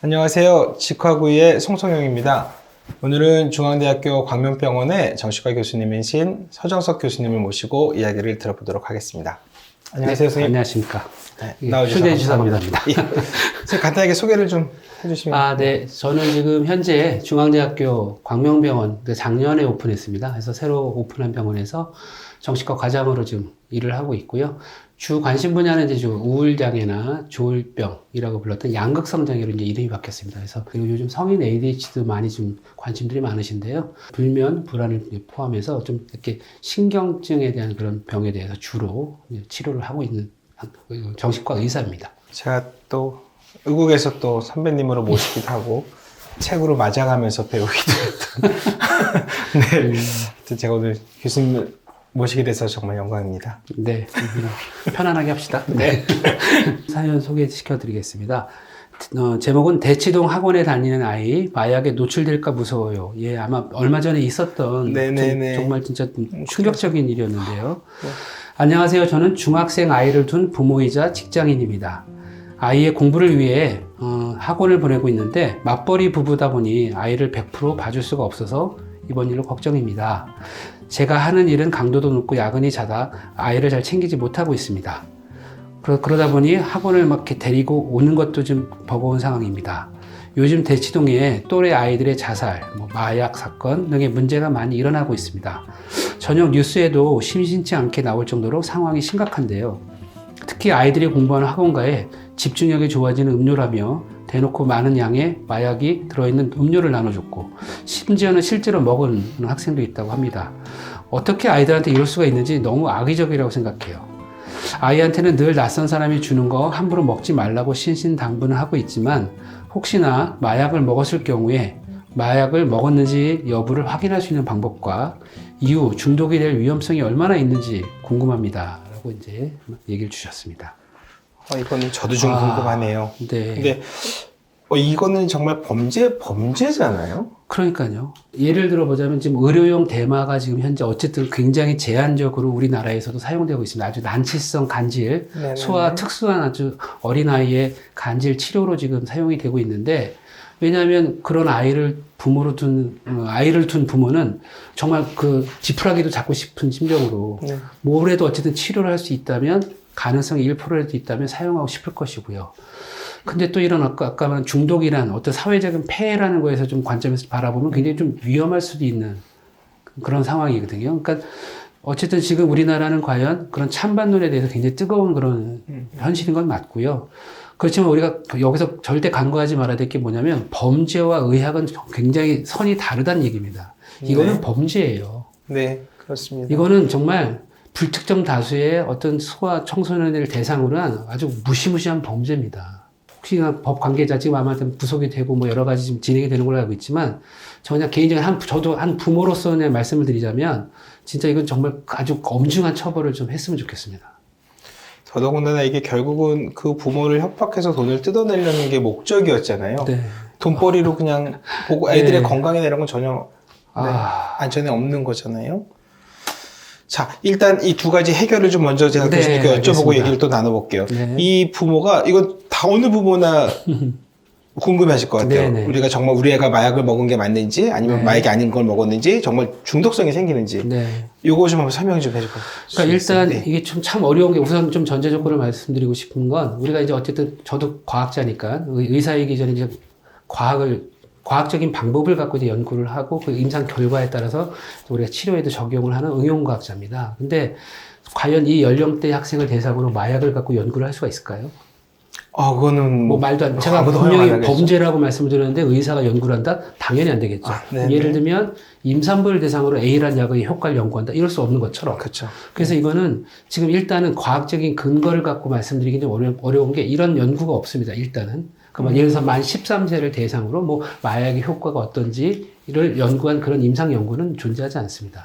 안녕하세요. 치과구이의 송성영입니다. 오늘은 중앙대학교 광명병원의 정신과 교수님이신 서정석 교수님을 모시고 이야기를 들어보도록 하겠습니다. 안녕하세요, 선생님. 안녕하십니까. 나와주셔서 초대해 주셔서 감사합니다. 예. 선생님 간단하게 소개를 좀 해주시면. 네. 저는 지금 현재 중앙대학교 광명병원 작년에 오픈했습니다. 그래서 새로 오픈한 병원에서 정신과 과장으로 지금 일을 하고 있고요. 주 관심 분야는 이제 우울장애나 조울병이라고 불렀던 양극성 장애로 이제 이름이 바뀌었습니다. 그래서 그리고 요즘 성인 ADHD도 많이 좀 관심들이 많으신데요. 불면, 불안을 포함해서 좀 이렇게 신경증에 대한 그런 병에 대해서 주로 치료를 하고 있는 정신과 의사입니다. 제가 또 의국에서 또 선배님으로 모시기도 하고 책으로 맞아가면서 배우기도 했던. 네. 하여튼 제가 오늘 교수님을 모시게 돼서 정말 영광입니다. 네. 편안하게 합시다. 네. 사연 소개시켜 드리겠습니다. 제목은 대치동 학원에 다니는 아이, 마약에 노출될까 무서워요. 예, 아마 얼마 전에 있었던 정말 진짜 충격적인 일이었는데요. 네. 안녕하세요. 저는 중학생 아이를 둔 부모이자 직장인입니다. 아이의 공부를 위해 학원을 보내고 있는데 맞벌이 부부다 보니 아이를 100% 봐줄 수가 없어서 이번 일로 걱정입니다. 제가 하는 일은 강도도 높고 야근이 잦아 아이를 잘 챙기지 못하고 있습니다. 그러다 보니 학원을 막 이렇게 데리고 오는 것도 좀 버거운 상황입니다. 요즘 대치동에 또래 아이들의 자살, 마약 사건 등의 문제가 많이 일어나고 있습니다. 저녁 뉴스에도 심심치 않게 나올 정도로 상황이 심각한데요. 특히 아이들이 공부하는 학원가에 집중력이 좋아지는 음료라며 대놓고 많은 양의 마약이 들어있는 음료를 나눠줬고 심지어는 실제로 먹은 학생도 있다고 합니다. 어떻게 아이들한테 이럴 수가 있는지 너무 악의적이라고 생각해요. 아이한테는 늘 낯선 사람이 주는 거 함부로 먹지 말라고 신신당부는 하고 있지만 혹시나 마약을 먹었을 경우에 마약을 먹었는지 여부를 확인할 수 있는 방법과 이후 중독이 될 위험성이 얼마나 있는지 궁금합니다. 라고 이제 얘기를 주셨습니다. 이거는 저도 좀 궁금하네요. 네. 근데 이거는 정말 범죄잖아요? 그러니까요. 예를 들어 보자면 지금 의료용 대마가 지금 현재 어쨌든 굉장히 제한적으로 우리나라에서도 사용되고 있습니다. 아주 난치성 간질, 네네네. 소아 특수한 아주 어린아이의 간질 치료로 지금 사용이 되고 있는데 왜냐하면 그런 아이를 둔 부모는 정말 그 지푸라기도 잡고 싶은 심정으로 뭐래도 어쨌든 치료를 할 수 있다면 가능성이 1%라도 있다면 사용하고 싶을 것이고요. 근데 또 이런 아까 말한 중독이란 어떤 사회적인 폐해라는 거에서 좀 관점에서 바라보면 굉장히 좀 위험할 수도 있는 그런 상황이거든요. 그러니까 어쨌든 지금 우리나라는 과연 그런 찬반론에 대해서 굉장히 뜨거운 그런 현실인 건 맞고요. 그렇지만 우리가 여기서 절대 간과하지 말아야 될 게 뭐냐면 범죄와 의학은 굉장히 선이 다르다는 얘기입니다. 이거는 범죄예요. 네, 그렇습니다. 이거는 정말 불특정 다수의 어떤 소아 청소년을 대상으로 한 아주 무시무시한 범죄입니다. 혹시나 법 관계자 지금 아마 구속이 되고 여러 가지 지금 진행이 되는 걸로 알고 있지만 저 그냥 개인적인 저도 한 부모로서의 말씀을 드리자면 진짜 이건 정말 아주 엄중한 처벌을 좀 했으면 좋겠습니다. 더더군다나 이게 결국은 그 부모를 협박해서 돈을 뜯어내려는 게 목적이었잖아요. 네. 돈벌이로 그냥 보고 아이들의 네. 건강이나 이런 건 전혀 안전에 없는 거잖아요. 자, 일단 이 두 가지 해결을 좀 먼저 제가 교수님께 여쭤보고 알겠습니다. 얘기를 또 나눠볼게요. 네. 이 부모가, 이거 다 어느 부모나 궁금해 하실 것 같아요. 네네. 우리가 정말 우리 애가 마약을 먹은 게 맞는지 아니면 네. 마약이 아닌 걸 먹었는지 정말 중독성이 생기는지 네. 요거 좀 한번 설명 좀 해주세요. 그러니까 일단 이게 참 어려운 게 우선 좀 전제 조건을 말씀드리고 싶은 건 우리가 이제 어쨌든 저도 과학자니까 의사이기 전에 이제 과학적인 방법을 갖고 이제 연구를 하고 그 임상 결과에 따라서 우리가 치료에도 적용을 하는 응용과학자입니다. 근데 과연 이 연령대 학생을 대상으로 마약을 갖고 연구를 할 수가 있을까요? 그거는 말도 안, 제가 아무도 분명히 허용 안 하겠죠. 범죄라고 말씀을 드렸는데 의사가 연구를 한다? 당연히 안 되겠죠. 예를 들면 임산부를 대상으로 A라는 약의 효과를 연구한다? 이럴 수 없는 것처럼. 그렇죠. 그래서 이거는 지금 일단은 과학적인 근거를 갖고 말씀드리기 좀 어려운 게 이런 연구가 없습니다. 일단은. 그러니까 예를 들어서 만 13세를 대상으로 마약의 효과가 어떤지를 연구한 그런 임상 연구는 존재하지 않습니다.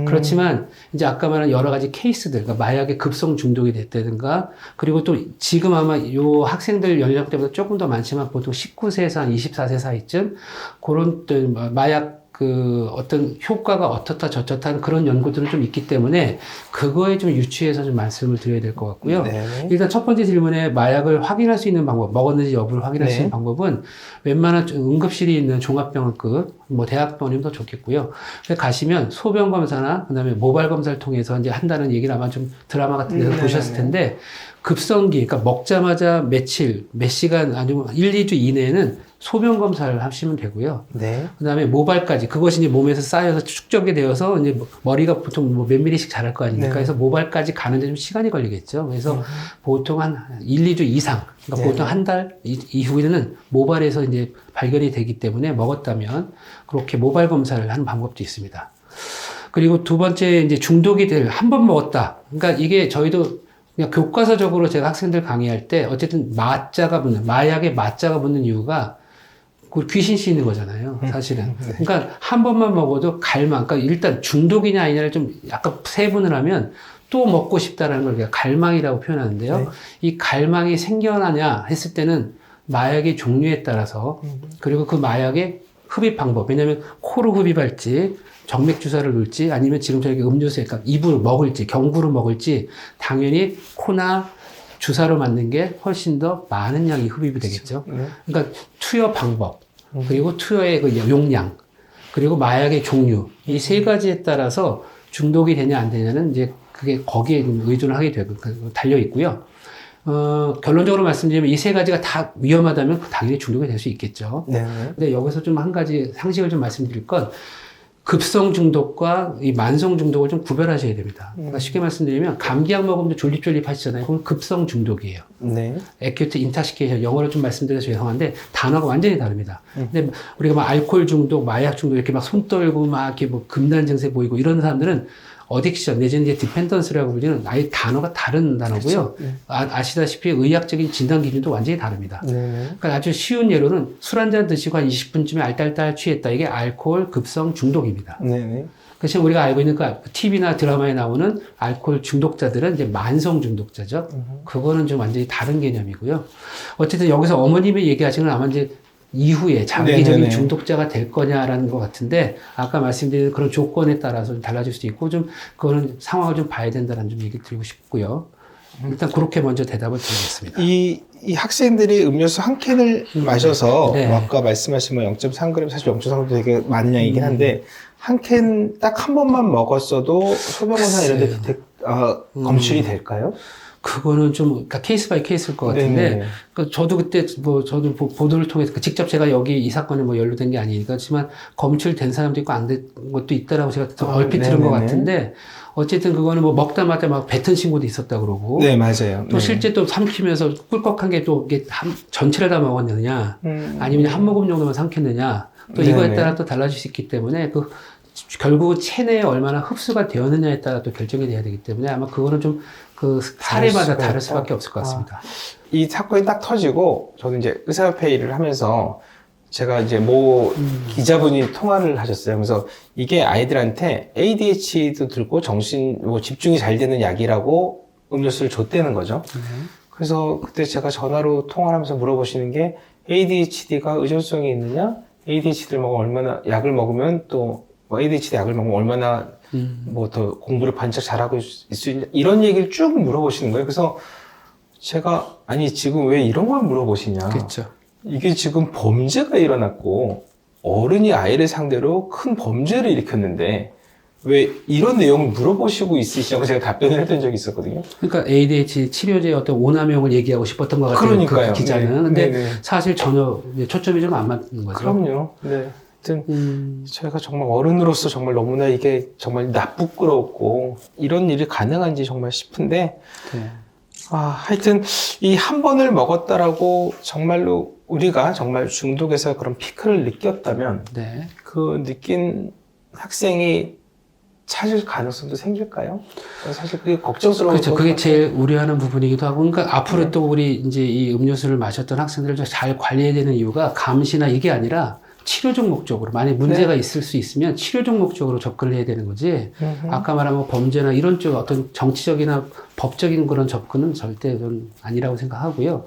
그렇지만 이제 아까 말한 여러 가지 케이스들, 그러니까 마약에 급성 중독이 됐다든가 그리고 또 지금 아마 요 학생들 연령대보다 조금 더 많지만 보통 19세에서 한 24세 사이쯤 그런 마약 그 어떤 효과가 어떻다 저렇다는 그런 연구들은 좀 있기 때문에 그거에 좀 유추해서 좀 말씀을 드려야 될 것 같고요. 네. 일단 첫 번째 질문에 마약을 확인할 수 있는 방법, 먹었는지 여부를 확인할 수 네. 있는 방법은 웬만한 응급실이 있는 종합병원급, 뭐 대학병원이면 더 좋겠고요. 가시면 소변 검사나 그다음에 모발 검사를 통해서 이제 한다는 얘기를 아마 좀 드라마 같은 데서 보셨을 텐데 급성기, 그러니까 먹자마자 며칠, 몇 시간 아니면 1, 2주 이내에는 소변 검사를 하시면 되고요. 네. 그 다음에 모발까지, 그것이 이제 몸에서 쌓여서 축적이 되어서 이제 머리가 보통 뭐 몇 미리씩 자랄 거 아닙니까? 네. 그래서 모발까지 가는데 좀 시간이 걸리겠죠. 그래서 보통 한 1, 2주 이상, 그러니까 네. 보통 한 달 이후에는 모발에서 이제 발견이 되기 때문에 먹었다면 그렇게 모발 검사를 하는 방법도 있습니다. 그리고 두 번째 이제 중독이 한 번 먹었다. 그러니까 이게 저희도 그냥 교과서적으로 제가 학생들 강의할 때 어쨌든 마약에 마자가 붙는 이유가 그 귀신 씌이는 거잖아요, 사실은. 그러니까 한 번만 먹어도 갈망, 그러니까 일단 중독이냐 아니냐를 좀 약간 세분을 하면 또 먹고 싶다라는 걸 우리가 갈망이라고 표현하는데요. 네. 이 갈망이 생겨나냐 했을 때는 마약의 종류에 따라서 그리고 그 마약의 흡입 방법, 왜냐하면 코로 흡입할지 정맥 주사를 놓을지 아니면 지금처럼 이렇게 음료수에 그러니까 입으로 먹을지 경구로 먹을지 당연히 코나 주사로 맞는 게 훨씬 더 많은 양이 흡입이 되겠죠. 네. 그러니까 투여 방법, 그리고 투여의 그 용량, 그리고 마약의 종류, 이 세 가지에 따라서 중독이 되냐 안 되냐는 이제 그게 거기에 의존을 하게 되고 달려 있고요. 결론적으로 말씀드리면 이 세 가지가 다 위험하다면 당연히 중독이 될 수 있겠죠. 네. 근데 여기서 좀 한 가지 상식을 좀 말씀드릴 건 급성 중독과 이 만성 중독을 좀 구별하셔야 됩니다. 그러니까 쉽게 말씀드리면 감기약 먹으면 졸립졸립 하시잖아요. 그건 급성 중독이에요. 네. acute intoxication, 영어로 좀 말씀드려서 죄송한데 단어가 완전히 다릅니다. 근데 우리가 막 알코올 중독, 마약 중독 이렇게 막 손 떨고 막 이렇게 뭐 금단 증세 보이고 이런 사람들은 어딕션 내지는 이제 디펜던스라고 불리는 아예 단어가 다른 단어고요. 그렇죠. 아시다시피 의학적인 진단 기준도 완전히 다릅니다. 네. 그러니까 아주 쉬운 예로는 술 한 잔 드시고 한 20분쯤에 알딸딸 취했다. 이게 알코올 급성 중독입니다. 네. 그래서 우리가 알고 있는 그 TV나 드라마에 나오는 알코올 중독자들은 이제 만성 중독자죠. 그거는 좀 완전히 다른 개념이고요. 어쨌든 여기서 어머님이 얘기하시는 건 아마 이제 이후에 장기적인 네네네. 중독자가 될 거냐라는 것 같은데 아까 말씀드린 그런 조건에 따라서 좀 달라질 수도 있고 좀 그거는 상황을 좀 봐야 된다는 좀 얘기 드리고 싶고요. 일단 그렇게 먼저 대답을 드리겠습니다. 이 학생들이 음료수 한 캔을 마셔서 네. 뭐 아까 말씀하신 뭐 0.3g, 사실 0.3g 되게 많은 양이긴 한데 한 캔 딱 한 번만 먹었어도 소변검사 이런 데 검출이 될까요? 그거는 좀, 그러니까 케이스 바이 케이스일 것 같은데, 네네. 그러니까 저도 그때 저도 보도를 통해서 직접 제가 여기 이 사건에 뭐 연루된 게 아니니까, 하지만 검출된 사람도 있고 안 된 것도 있다라고 제가 얼핏 들은 것 네네네. 같은데, 어쨌든 그거는 뭐 먹다 마다 막 뱉은 친구도 있었다 그러고, 네, 맞아요. 또 네. 실제 또 삼키면서 꿀꺽한 게 또 이게 전체를 다 먹었느냐, 아니면 한 모금 정도만 삼켰느냐, 또 이거에 네네. 따라 또 달라질 수 있기 때문에 결국 체내에 얼마나 흡수가 되었느냐에 따라 또 결정이 돼야 되기 때문에 아마 그거는 좀 그 사례마다 다를 수밖에 없을 것 같습니다. 이 사건이 딱 터지고 저도 이제 의사협회 일을 하면서 제가 이제 모 기자분이 통화를 하셨어요. 그래서 이게 아이들한테 ADHD도 들고 정신 뭐 집중이 잘 되는 약이라고 음료수를 줬다는 거죠. 그래서 그때 제가 전화로 통화를 하면서 물어보시는 게 ADHD가 의존성이 있느냐? ADHD를 약을 먹으면 또 뭐 ADHD 약을 먹으면 얼마나 뭐 더 공부를 반짝 잘하고 있을 수 있냐? 이런 얘기를 쭉 물어보시는 거예요. 그래서 제가 아니 지금 왜 이런 걸 물어보시냐? 그렇죠. 이게 지금 범죄가 일어났고 어른이 아이를 상대로 큰 범죄를 일으켰는데 왜 이런 내용을 물어보시고 있으시냐고 제가 답변을 했던 적이 있었거든요. 그러니까 ADHD 치료제의 어떤 오남용을 얘기하고 싶었던 것 같아요. 그러니까요. 그 기자는. 네. 근데 네네. 사실 전혀 초점이 좀 안 맞는 거죠. 그럼요. 네. 하여튼 제가 정말 어른으로서 정말 너무나 이게 정말 나쁘끄럽고 이런 일이 가능한지 정말 싶은데 네. 하여튼 이 한 번을 먹었다라고 정말로 우리가 정말 중독에서 그런 피크를 느꼈다면 네. 그 느낀 학생이 찾을 가능성도 생길까요? 사실 그게 걱정스러운 그렇죠. 것 그게 같아요. 제일 우려하는 부분이기도 하고, 그러니까 앞으로 또 우리 이제 이 음료수를 마셨던 학생들을 좀 잘 관리해야 되는 이유가 감시나 이게 아니라 치료적 목적으로, 만약 문제가 있을 수 있으면 치료적 목적으로 접근을 해야 되는 거지, 아까 말한 뭐 범죄나 이런 쪽 어떤 정치적이나 법적인 그런 접근은 절대 좀 아니라고 생각하고요.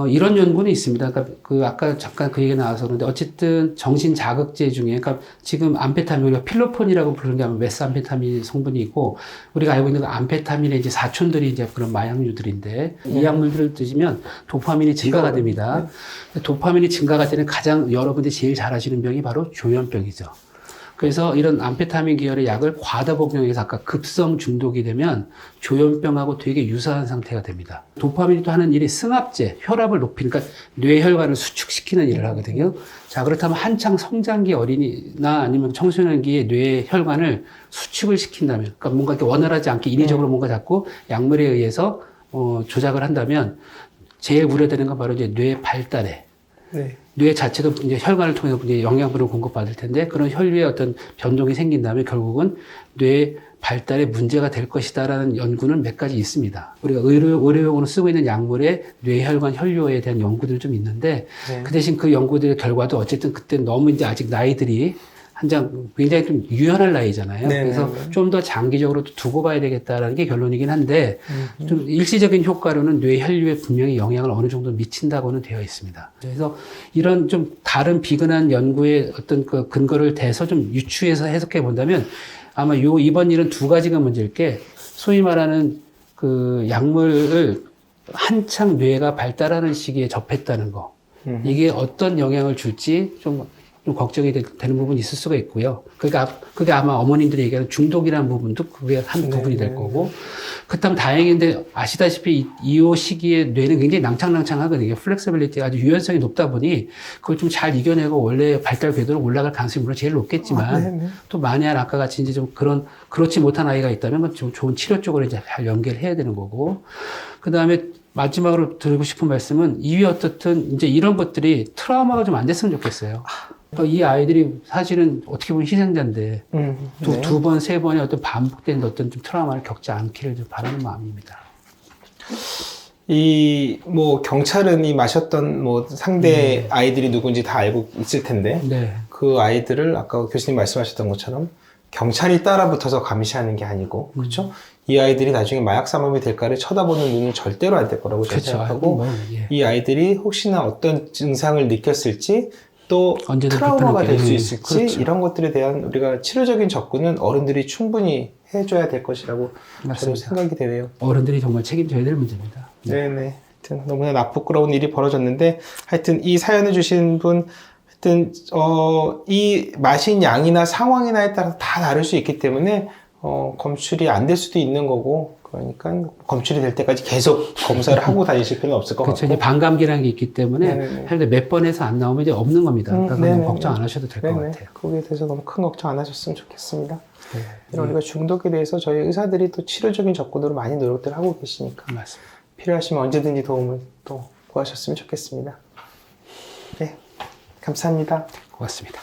이런 연구는 있습니다. 그러니까 그 아까 잠깐 그 얘기 나와서 그런데 어쨌든 정신 자극제 중에, 그러니까 지금 암페타민, 우리가 필로폰이라고 부르는 게 아마 메스암페타민 성분이 있고, 우리가 알고 있는 그 암페타민의 이제 사촌들이 이제 그런 마약류들인데, 이 약물들을 드시면 도파민이 증가가 됩니다. 도파민이 증가가 되는 가장 여러분들이 제일 잘 아시는 병이 바로 조현병이죠. 그래서 이런 암페타민 계열의 약을 과다 복용해서 아까 급성 중독이 되면 조현병하고 되게 유사한 상태가 됩니다. 도파민이 또 하는 일이 승합제, 혈압을 높이는, 그러니까 뇌혈관을 수축시키는 일을 하거든요. 자, 그렇다면 한창 성장기 어린이나 아니면 청소년기의 뇌혈관을 수축을 시킨다면, 그러니까 뭔가 이렇게 원활하지 않게 인위적으로 뭔가 자꾸 약물에 의해서 조작을 한다면 제일 우려되는 건 바로 이제 뇌 발달에, 네. 뇌 자체도 이제 혈관을 통해서 이제 영양분을 공급받을 텐데, 그런 혈류의 어떤 변동이 생긴다면 결국은 뇌 발달에 문제가 될 것이다라는 연구는 몇 가지 있습니다. 우리가 의료용으로 쓰고 있는 약물의 뇌혈관 혈류에 대한 연구들이 좀 있는데, 네. 그 대신 그 연구들의 결과도 어쨌든 그때 너무 이제 아직 나이들이 굉장히 좀 유연할 나이잖아요. 네, 그래서 네, 네. 좀 더 장기적으로 두고 봐야 되겠다라는 게 결론이긴 한데, 좀 일시적인 효과로는 뇌 혈류에 분명히 영향을 어느 정도 미친다고는 되어 있습니다. 그래서 이런 좀 다른 비근한 연구의 어떤 그 근거를 대서 좀 유추해서 해석해 본다면, 아마 이번 일은 두 가지가 문제일 게, 소위 말하는 그 약물을 한창 뇌가 발달하는 시기에 접했다는 거. 이게 어떤 영향을 줄지 좀 걱정이 되는 부분이 있을 수가 있고요. 그러니까 그게 아마 어머님들이 얘기하는 중독이라는 부분도 그게 한 부분이 될 거고. 그렇다면 다행인데, 아시다시피 이 시기에 뇌는 굉장히 낭창낭창하거든요. 플렉서빌리티가 아주 유연성이 높다 보니 그걸 좀 잘 이겨내고 원래 발달 궤도로 올라갈 가능성이 물론 제일 높겠지만, 또 만약 아까 같이 이제 좀 그렇지 못한 아이가 있다면 그건 좀 좋은 치료 쪽으로 이제 잘 연계를 해야 되는 거고. 그 다음에 마지막으로 드리고 싶은 말씀은, 이위 어떻든 이제 이런 것들이 트라우마가 좀 안 됐으면 좋겠어요. 그러니까 이 아이들이 사실은 어떻게 보면 희생자인데, 두 번, 세 번의 어떤 반복된 어떤 좀 트라우마를 겪지 않기를 좀 바라는 마음입니다. 경찰은 이 마셨던 상대 아이들이 누군지 다 알고 있을 텐데, 네. 그 아이들을 아까 교수님 말씀하셨던 것처럼 경찰이 따라붙어서 감시하는 게 아니고, 그렇죠? 이 아이들이 나중에 마약 사범이 될까를 쳐다보는 눈은 절대로 안 될 거라고 저는 생각하고, 이 아이들이 혹시나 어떤 증상을 느꼈을지, 또 트라우마가 될 수 있을지, 그렇죠. 이런 것들에 대한 우리가 치료적인 접근은 어른들이 충분히 해줘야 될 것이라고 저는 생각이 되네요. 어른들이 정말 책임져야 될 문제입니다. 네네. 하여튼 너무나 나쁘끄러운 일이 벌어졌는데, 하여튼 이 사연을 주신 분, 하여튼 이 마신 양이나 상황이나에 따라 다 다를 수 있기 때문에 검출이 안 될 수도 있는 거고, 그러니까 검출이 될 때까지 계속 검사를 하고 다니실 필요는 없을 것 같고. 그렇죠. 이제 반감기라는 게 있기 때문에 할 몇 번 해서 안 나오면 이제 없는 겁니다. 그러니까 너무 걱정 안 하셔도 될 것 같아요. 거기에 대해서 너무 큰 걱정 안 하셨으면 좋겠습니다. 우리가 중독에 대해서 저희 의사들이 또 치료적인 접근으로 많이 노력들 하고 계시니까, 맞습니다. 필요하시면 언제든지 도움을 또 구하셨으면 좋겠습니다. 네, 감사합니다. 고맙습니다.